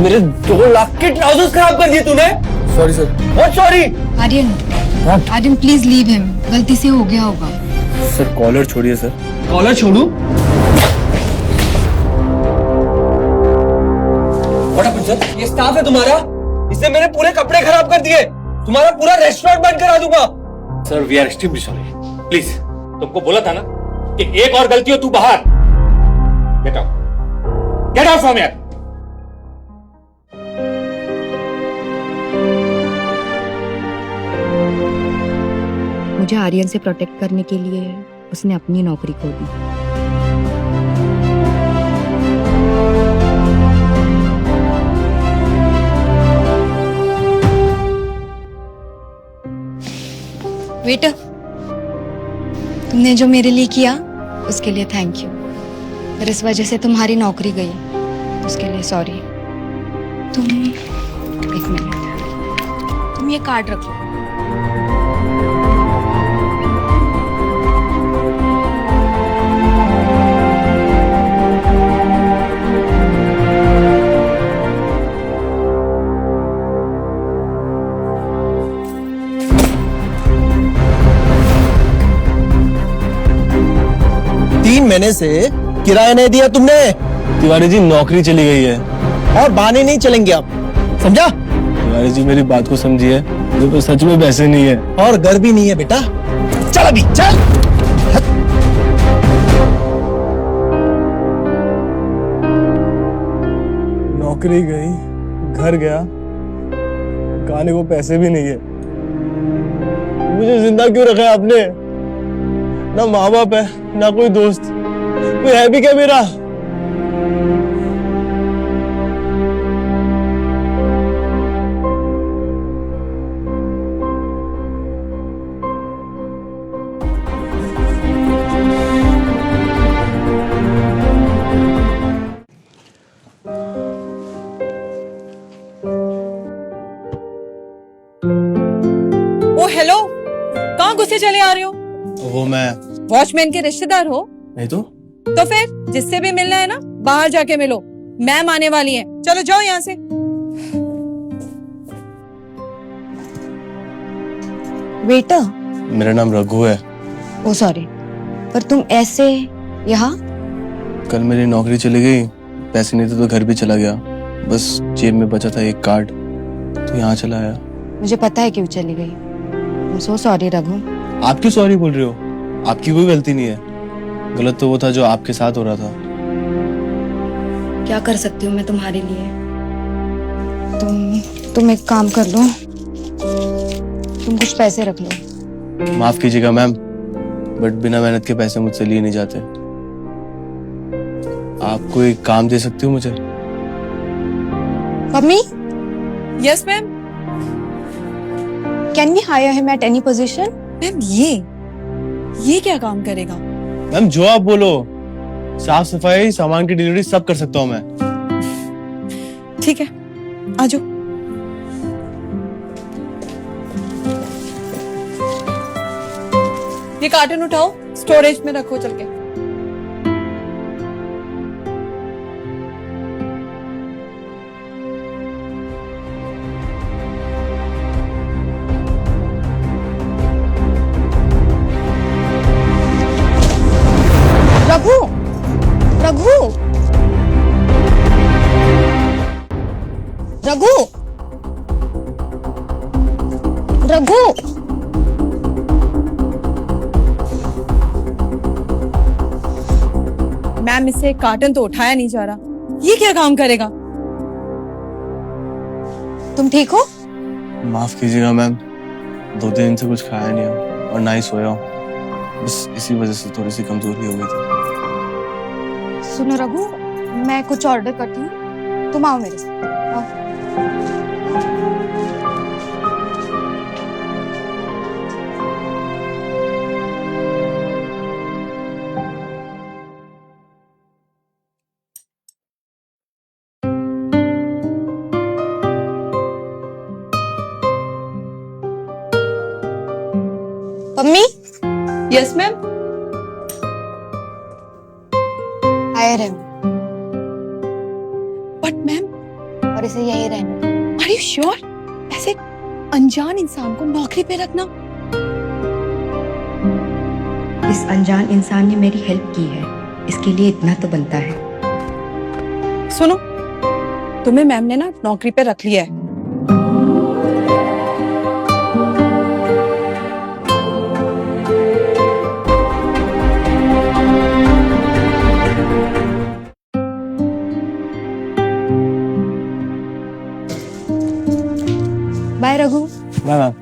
मेरे 2 लाख के ट्राउजर्स खराब कर दिए तूने। Sorry sir. What sorry? Aryan, Aryan please leave him, गलती से हो गया होगा। सर कॉलर छोड़िए सर। कॉलर छोड़ू? What happened sir? ये स्टाफ है तुम्हारा, इसने मेरे पूरे कपड़े खराब कर दिए। तुम्हारा पूरा रेस्टोरेंट बंद करा दूंगा। Sir we are extremely sorry. Please, तुमको बोला था ना कि एक और गलती हो तू बाहर। Get out, get out from here. मुझे आर्यन से प्रोटेक्ट करने के लिए उसने अपनी नौकरी खो दी। वेटर, तुमने जो मेरे लिए किया उसके लिए थैंक यू, पर इस वजह से तुम्हारी नौकरी गई, उसके लिए सॉरी। तुम एक मिनट, तुम ये कार्ड रख लो। तीन महीने से किराया नहीं दिया तुमने। तिवारी जी नौकरी चली गई है। और बहाने नहीं चलेंगे आप, समझा? तिवारी जी मेरी बात को समझिए, तो सच में पैसे नहीं है। और घर भी नहीं है बेटा। चल अभी चल। नौकरी गई, घर गया, खाने को पैसे भी नहीं है। मुझे जिंदा क्यों रखा है आपने? ना माँ बाप है, ना कोई दोस्त, कोई है भी क्या मेरा? ओ हेलो, कहाँ गुस्से चले आ रहे हो? वो मैं वॉचमैन के रिश्तेदार हो? नहीं तो फिर जिससे भी मिलना है ना, बाहर जाके मिलो। मैम आने वाली है, चलो जाओ यहाँ से। बेटा, मेरा नाम रघु है। ओ सॉरी, पर तुम ऐसे यहाँ? कल मेरी नौकरी चली गई, पैसे नहीं थे तो घर भी चला गया। बस जेब में बचा था एक कार्ड, तो यहाँ चला आया। मुझे पता है क्यों चली गई। I'm so sorry Raghu. आप क्यों सॉरी बोल रहे हो? आपकी कोई गलती नहीं है। गलत तो वो था जो आपके साथ हो रहा था। क्या कर सकती हूँ मैं तुम्हारे लिए? तुम एक काम कर लो, तुम कुछ पैसे रख लो। माफ कीजिएगा मैम, बट बिना मेहनत के पैसे मुझसे लिए नहीं जाते। आप कोई काम दे सकती हो मुझे? Mummy, yes ma'am. Can we hire him at any position? Ma'am ये क्या काम करेगा? मैम जो आप बोलो, साफ सफाई, सामान की डिलीवरी सब कर सकता हूँ मैं। ठीक है, आ जाओ। ये कार्टन उठाओ, स्टोरेज में रखो चल के। रघु, रघु, रघु, रघु। मैम, इससे कार्टन तो उठाया नहीं जा रहा, ये क्या काम करेगा? तुम ठीक हो? माफ कीजिएगा मैम, 2 दिन से कुछ खाया नहीं है और ना ही सोया हूँ। बस इसी वजह से थोड़ी सी कमजोरी हो गई थी। सुनो रघु, मैं कुछ ऑर्डर करती हूँ, तुम आओ मेरे साथ। आओ। Mummy, yes ma'am. Hire him. But ma'am, और इसे यही रहने दो। Are you sure? ऐसे अनजान इंसान को नौकरी पे रखना? इस अनजान इंसान ने मेरी हेल्प की है, इसके लिए इतना तो बनता है। सुनो, तुम्हें मैम ने ना नौकरी पे रख लिया है। Bye Raghu. Bye ma'am.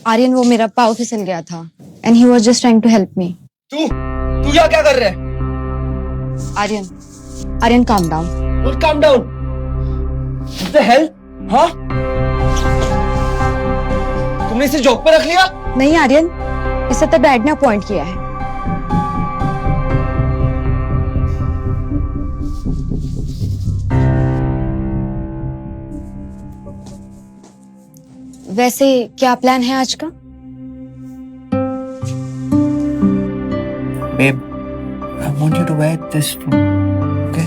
Aryan, वो मेरा पाँव फिसल गया था and he was just trying to help me. तू यहाँ क्या कर रहा है? Aryan calm down. What calm down? What the hell? हाँ? तुमने इसे जॉब पे रख लिया? नहीं आर्यन, इसे तो डैड ने अपॉइंट किया है। वैसे क्या प्लान है आज का? Babe, I want you to wear this too, okay?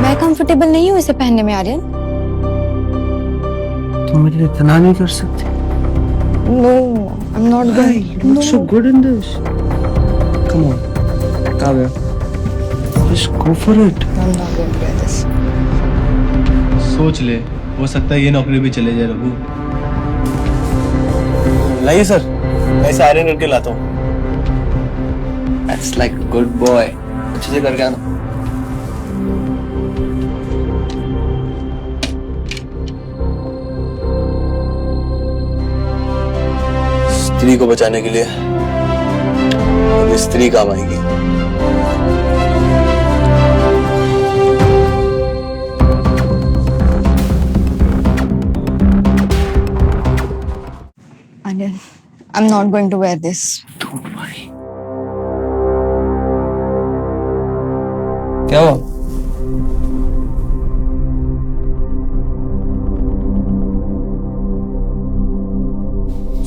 मैं कंफर्टेबल नहीं हूँ इसे पहनने में आर्यन। तुम मुझे इतना नहीं कर सकते? No, I'm not going. You look so good in this. Come on, Kavya. Just go for it. I'm not going to wear this. सोच ले, हो सकता है ये नौकरी भी चले जाए रघु। लाइए सर, मैं इसे आयरन करके लाता हूँ। That's like a good boy. अच्छे से करके आना। स्त्री को बचाने के लिए अब स्त्री काम आएगी। Aryan, I'm not going to wear this. Don't worry. क्या हुआ?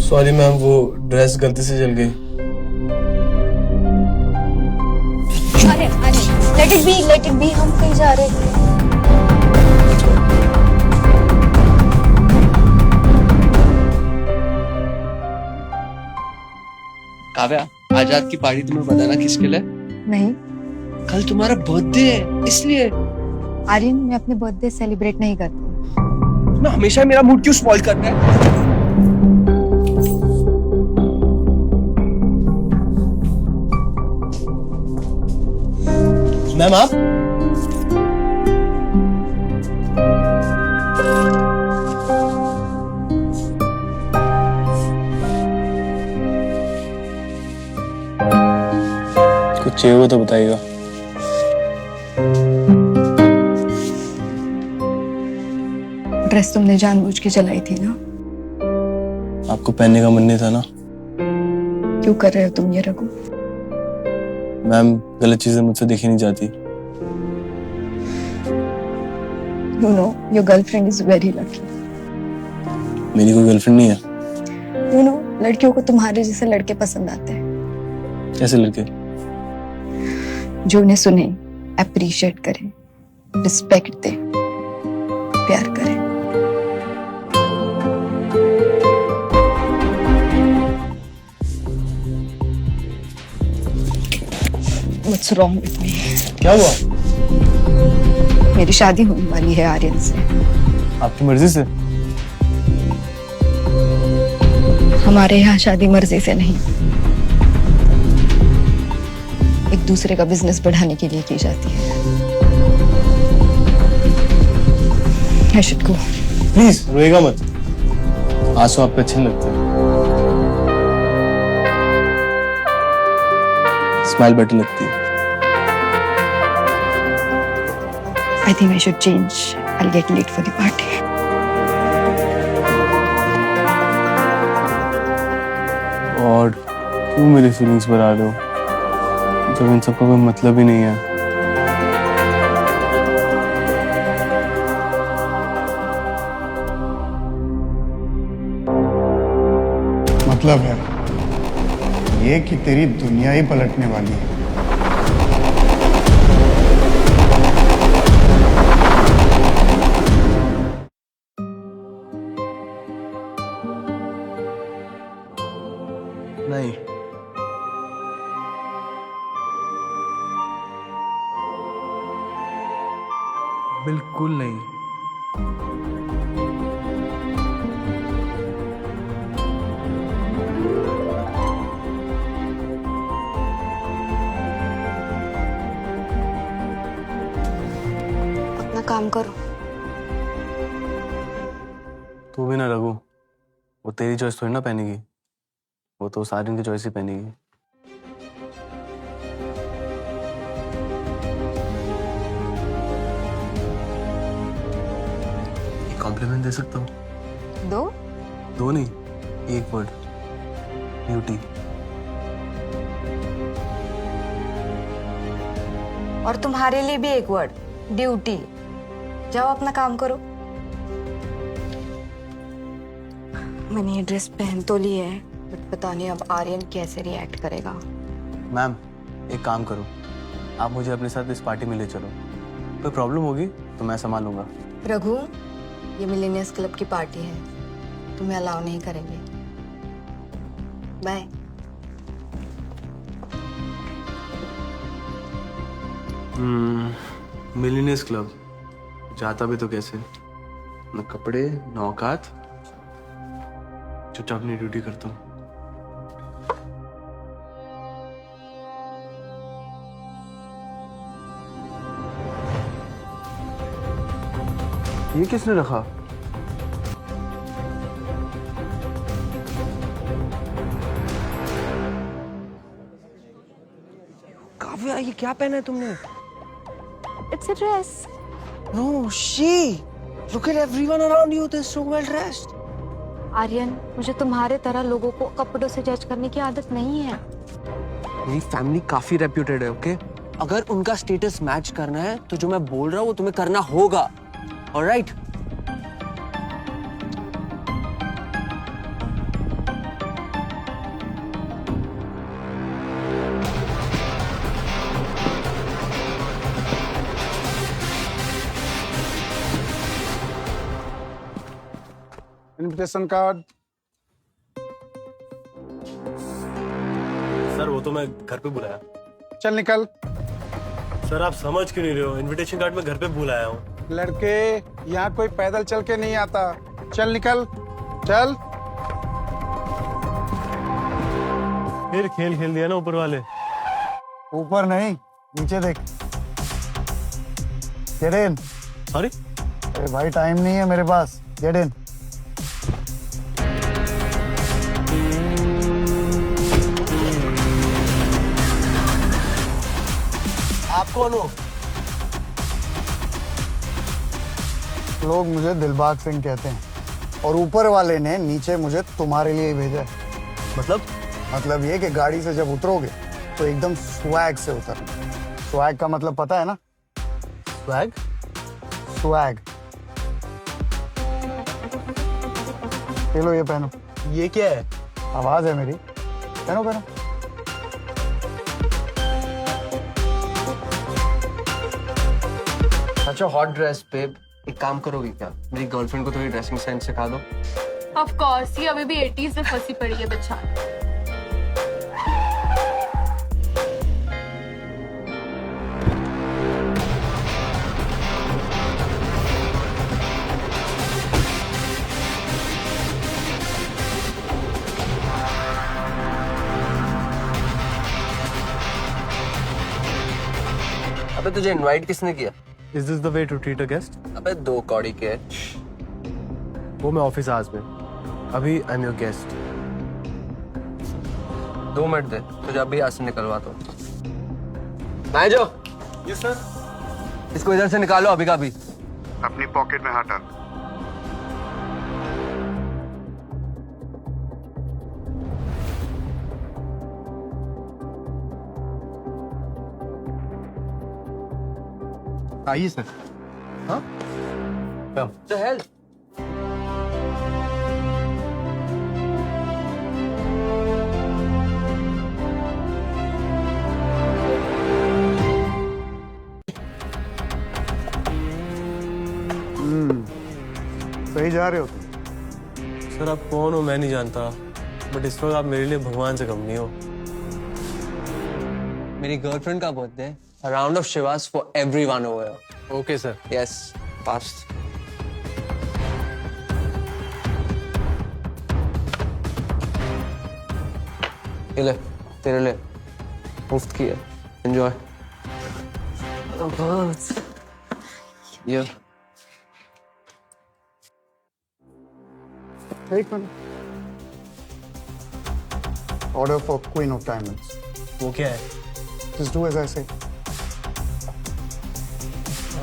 सॉरी मैम, वो ड्रेस गलती से जल गई। Aryan, let it be, हम कहीं जा रहे हैं। काव्या, आजाद की पार्टी तुम्हें पता ना किसके लिए? नहीं कल तुम्हारा बर्थडे है, इसलिए। आर्यन, मैं अपने बर्थडे सेलिब्रेट नहीं करती। ना हमेशा मेरा मूड क्यों स्पॉइल करना है? मैम आप? कुछ चाहिए हो तो बताइएगा। ड्रेस तुमने जानबूझ के जलाई थी ना? आपको पहनने का मन नहीं था ना? क्यों कर रहे हो तुम ये रघु? मैम, गलत चीजें मुझसे देखी नहीं जाती। You know, your girlfriend is very lucky. मेरी कोई गर्लफ्रेंड नहीं है। You know, लड़कियों को तुम्हारे जैसे लड़के पसंद आते हैं। कैसे लड़के? जो उन्हें सुने, अप्रिशिएट करें, रिस्पेक्ट दे, प्यार करें। What's wrong with me? क्या हुआ? मेरी शादी होने वाली है आर्यन से। आपकी मर्जी से? हमारे यहाँ शादी मर्जी से नहीं, एक दूसरे का बिजनेस बढ़ाने के लिए की जाती है। I should go. प्लीज रोएगा मत, आंसू आप पे अच्छे नहीं लगते। स्माइल बेटर लगती है। I think I should change. I'll get late for the party. और क्यों मेरी फीलिंग्स बढ़ा रहे हो जब इन सबका कोई मतलब ही नहीं है। मतलब है ये कि तेरी दुनिया ही पलटने वाली है। नहीं, बिल्कुल नहीं। अपना काम करो। तू भी ना रघु, वो तेरी चॉइस थोड़ी ना पहनेगी, वो तो सारिन की चॉइस ही पहनेगी। एक कॉम्प्लीमेंट दे सकता हूँ? दो? दो नहीं, एक वर्ड, ब्यूटी। और तुम्हारे लिए भी एक वर्ड, ड्यूटी। जाओ अपना काम करो। मैंने ये ड्रेस पहन तो ली है, बट पता नहीं अब आर्यन कैसे रिएक्ट करेगा। मैम एक काम करो, आप मुझे अपने साथ इस पार्टी में ले चलो। कोई प्रॉब्लम होगी तो मैं संभालूंगा। रघु, ये मिलेनियर्स क्लब की पार्टी है, तुम्हें अलाउ नहीं करेंगे। बाय। मिलीनियर्स क्लब जाता भी तो कैसे, न कपड़े न औकात, चुपचाप अपनी ड्यूटी करता हूँ। ये किसने रखा? काव्या, ये क्या पहना है तुमने? It's a dress. No, she. Look at everyone around you. They're so well dressed. Aryan, मुझे तुम्हारे तरह लोगों को कपड़ों से जज करने की आदत नहीं है। मेरी फैमिली काफी रेप्यूटेड है, ओके? अगर उनका स्टेटस मैच करना है तो जो मैं बोल रहा हूँ वो तुम्हें करना होगा, ऑलराइट? Invitation card. सर वो तो मैं घर पे बुलाया। चल निकल। सर आप समझ क्यों नहीं रहे हो, इनविटेशन कार्ड मैं घर पे भूल आया हूँ। लड़के, यहाँ कोई पैदल चल के नहीं आता। चल निकल, चल। फिर खेल खेल दिया ना ऊपर वाले। ऊपर नहीं, नीचे देख। Get in. सॉरी अरे भाई, टाइम नहीं है मेरे पास। Get in. आप कौन हो? लोग मुझे दिलबाग सिंह कहते हैं और ऊपर वाले ने नीचे मुझे तुम्हारे लिए ही भेजा है। मतलब ये कि गाड़ी से जब उतरोगे तो एकदम स्वैग से उतरना। स्वैग का मतलब पता है ना? स्वैग? स्वैग। ये लो, ये पहनो। ये क्या है? आवाज है मेरी। पहनो पहनो। अच्छा, हॉट ड्रेस पे एक काम करोगे क्या? मेरी गर्लफ्रेंड को थोड़ी ड्रेसिंग सेंस सिखा दो। Of course, ये अभी भी 80s में फंसी पड़ी है बच्चा। तुझे इनवाइट किसने किया? Is this the way to treat a guest? अबे 2 कौड़ी के। वो मैं ऑफिस आज में, अभी I am your guest. 2 minute दे, तुझे अभी यहाँ से निकलवाता हूँ। मैनेजर। Yes sir. इसको इधर से निकालो अभी का अभी। अपनी पॉकेट में हाथ डाल। आइए सर। हाँ? The hell? सही जा रहे हो तुम। सर आप कौन हो मैं नहीं जानता, बट इस वक्त आप मेरे लिए भगवान से कम नहीं हो। मेरी गर्लफ्रेंड का बर्थडे है। A round of Shivas for everyone over here. Okay sir. Yes, fast. ये ले, तेरे लिए मुफ्त की है। Enjoy. ये एक minute. Order for queen of diamonds. वो क्या है? Just do as I say.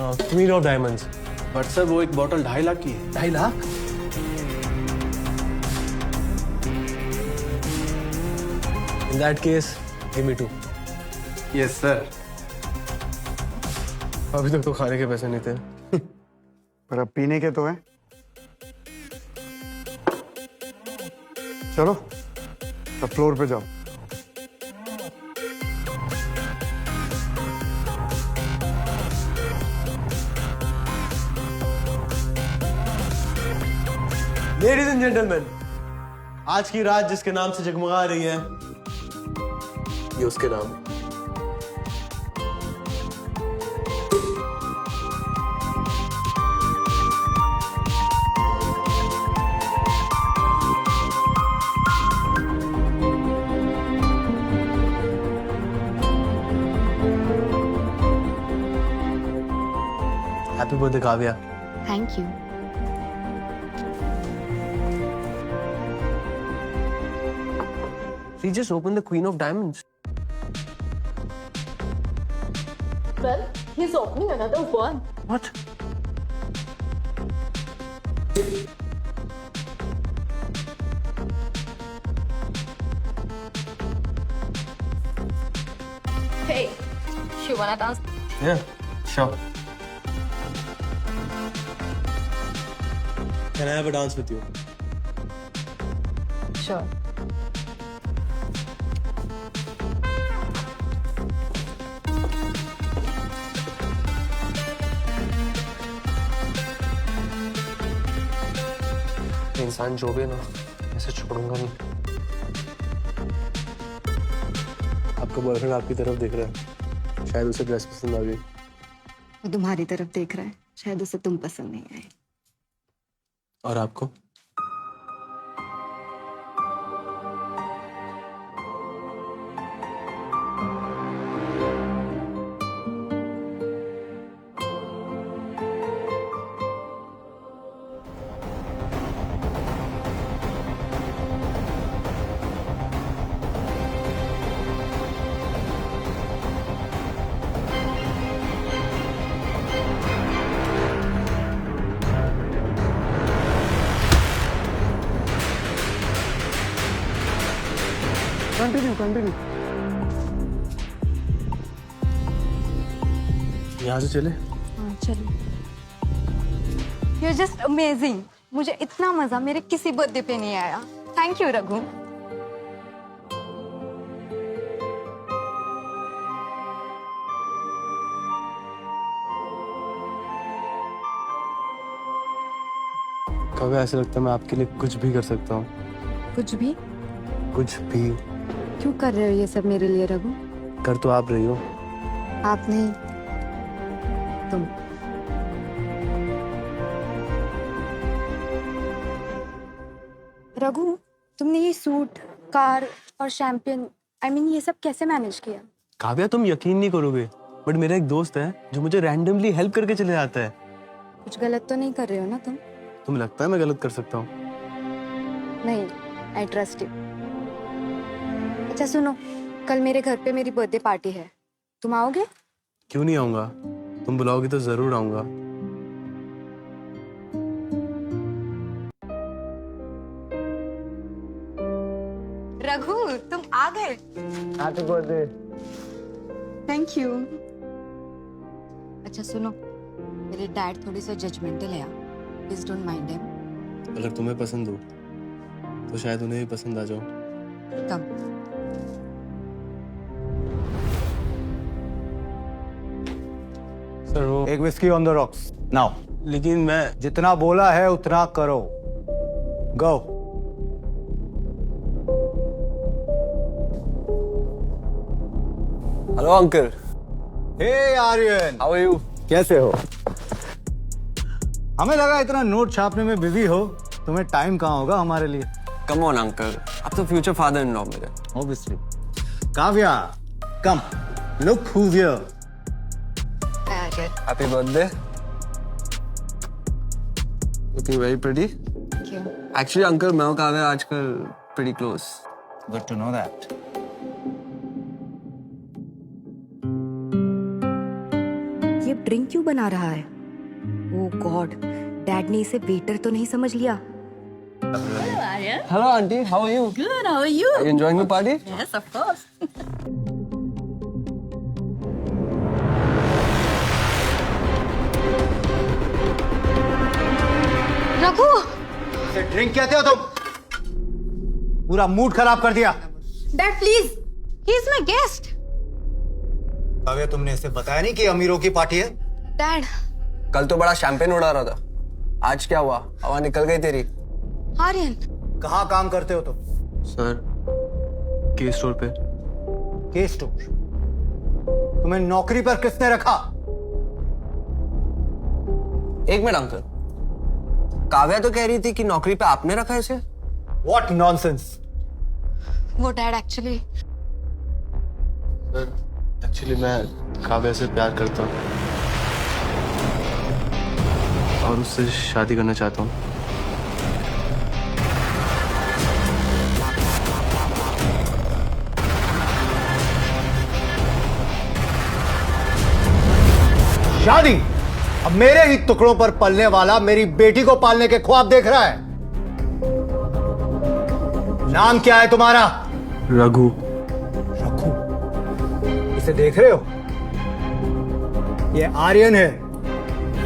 Queen of diamonds. But sir वो एक बॉटल 2.5 लाख की है। 2.5 lakh? In that case give me 2। Yes sir. अभी तक तो खाने के पैसे नहीं थे। पर अब पीने के तो है। चलो अब फ्लोर पे जाओ। लेडीज एंड जेंटलमैन, आज की रात जिसके नाम से जगमगा रही है, ये उसके नाम है। Happy birthday Kavya. Thank you. She just opened the Queen of Diamonds. Well, he's opening another one. What? Hey, you wanna dance? Yeah, sure. Can I have a dance with you? Sure. इंसान जो भी है ना, ऐसे छोड़ूंगा नहीं। आपका boyfriend आपकी तरफ देख रहा है, शायद उसे ड्रेस पसंद आ गई। वो तुम्हारी तरफ देख रहा है, शायद उसे तुम पसंद नहीं आए। और आपको? कंटिन्यू। यहाँ से चले? हाँ चलो। You're just amazing. मुझे इतना मजा मेरे किसी बर्थडे पे नहीं आया। Thank you Raghu. कभी ऐसा लगता है मैं आपके लिए कुछ भी कर सकता हूँ। कुछ भी? कुछ भी। क्यों कर रहे हो ये सब मेरे लिए रघु? कर तो आप रही हो। आप नहीं, तुम। रघु, तुमने ये सूट, कार और शैंपेन, ये सब कैसे मैनेज किया? काव्या तुम यकीन नहीं करोगे, बट मेरा एक दोस्त है जो मुझे रैंडमली हेल्प करके चले जाता है। कुछ गलत तो नहीं कर रहे हो ना तुम? तुम्हें लगता है मैं गलत कर सकता हूँ? नहीं, आई ट्रस्ट यू। अच्छा सुनो, कल मेरे घर पे मेरी बर्थडे पार्टी है, तुम आओगे? क्यों नहीं आऊंगा, तुम बुलाओगी तो जरूर आऊंगा। रघु, तुम आ गए। Happy birthday. Thank you. अच्छा सुनो, मेरे डैड थोड़ी सी जजमेंटल है, प्लीज डोंट माइंड हिम। अगर तुम्हें पसंद हो तो शायद उन्हें भी पसंद आ जाओ। कम। सर वो एक whisky on the rocks now. लेकिन मैं जितना बोला है उतना करो। Go. Hello uncle. Hey Aryan, how are you? कैसे हो? हमें लगा इतना नोट छापने में बिजी हो, तुम्हें टाइम कहाँ होगा हमारे लिए। कम ऑन अंकल, आप तो फ्यूचर फादर इन लॉ मेरे। Obviously. Kavya, come, look who's here. Happy birthday. Looking very pretty. क्यों? एक्चुअली अंकल मैं और काव्या आजकल pretty close. Good to know that. ये ड्रिंक क्यों बना रहा है? ओह गॉड, डैड ने इसे वेटर तो नहीं समझ लिया? Hello aunty, how are you? Good, how are you? Are you enjoying the party? Yes, of course. Raghu! Drink कहते हो तुम? पूरा मूड खराब कर दिया। Dad please, he is my guest. Kavya, तुमने इसे बताया नहीं कि अमीरों की पार्टी है? डैड। कल तो बड़ा शैंपेन उड़ा रहा था, आज क्या हुआ? हवा निकल गई तेरी। आर्यन। कहाँ काम करते हो तुम? सर के स्टोर पे। के स्टोर? तुम्हें नौकरी पर किसने रखा? एक मिनट अंकल, काव्या तो कह रही थी कि नौकरी पे आपने रखा है इसे। What nonsense! वो डैड एक्चुअली सर एक्चुअली मैं काव्या से प्यार करता हूँ और उससे शादी करना चाहता हूँ। शादी? अब मेरे ही टुकड़ों पर पलने वाला मेरी बेटी को पालने के ख्वाब देख रहा है। नाम क्या है तुम्हारा? रघु। रघु? इसे देख रहे हो? ये आर्यन है।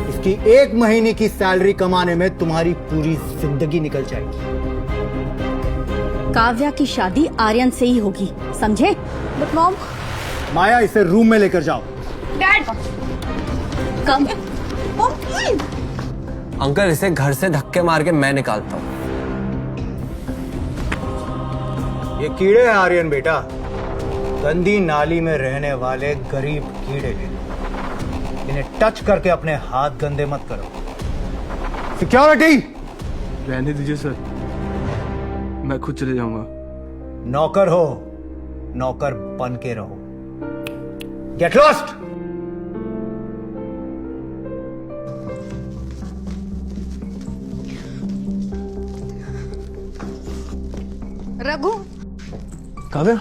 इसकी 1 महीने की सैलरी कमाने में तुम्हारी पूरी जिंदगी निकल जाएगी। काव्या की शादी आर्यन से ही होगी, समझे? But mom. माया, इसे रूम में लेकर जाओ। डैड कम। अंकल इसे घर से धक्के मार के मैं निकालता हूँ। ये कीड़े हैं आर्यन बेटा, गंदी नाली में रहने वाले गरीब कीड़े हैं। इन्हें टच करके अपने हाथ गंदे मत करो। सिक्योरिटी! रहने दीजिए सर, मैं खुद चले जाऊंगा। नौकर हो, नौकर बन के रहो। Get lost! रघु। काव्या,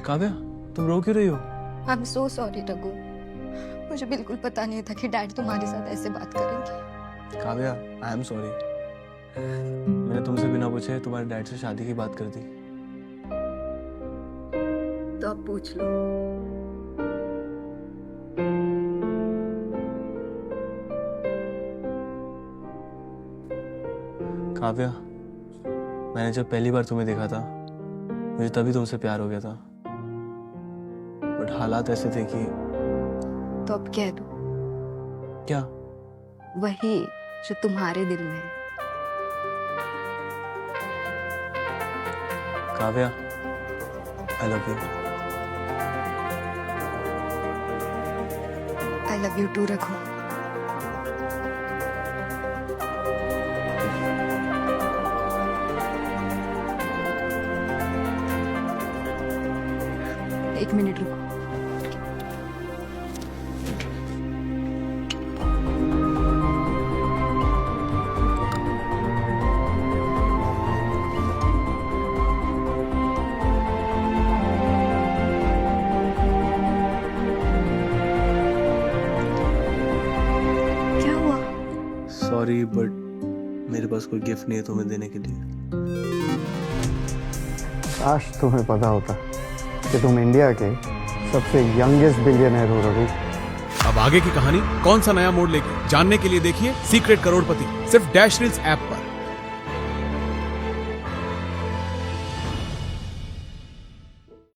काव्या तुम रो क्यों रही हो? I am so sorry Raghu, मुझे बिल्कुल पता नहीं था कि डैड तुम्हारे साथ ऐसे बात करेंगे। काव्या आई एम सॉरी, मैंने तुमसे बिना पूछे तुम्हारे डैड से शादी की बात कर दी। तो अब पूछ लो। काव्या, मैंने जब पहली बार तुम्हें देखा था मुझे तभी तुमसे प्यार हो गया था, बट हालात ऐसे थे कि। तो अब कह दो। क्या? वही जो तुम्हारे दिल में है। Kavya, I love you. I love you too Raghu. एक मिनट रुको। क्या हुआ? सॉरी बट मेरे पास कोई गिफ्ट नहीं है तुम्हें देने के लिए। काश तुम्हें पता होता कि तुम इंडिया के सबसे यंगेस्ट बिलियनर हो रघु। अब आगे की कहानी कौन सा नया मोड़ लेगी जानने के लिए देखिए सीक्रेट करोड़पति सिर्फ डैश रील्स ऐप पर।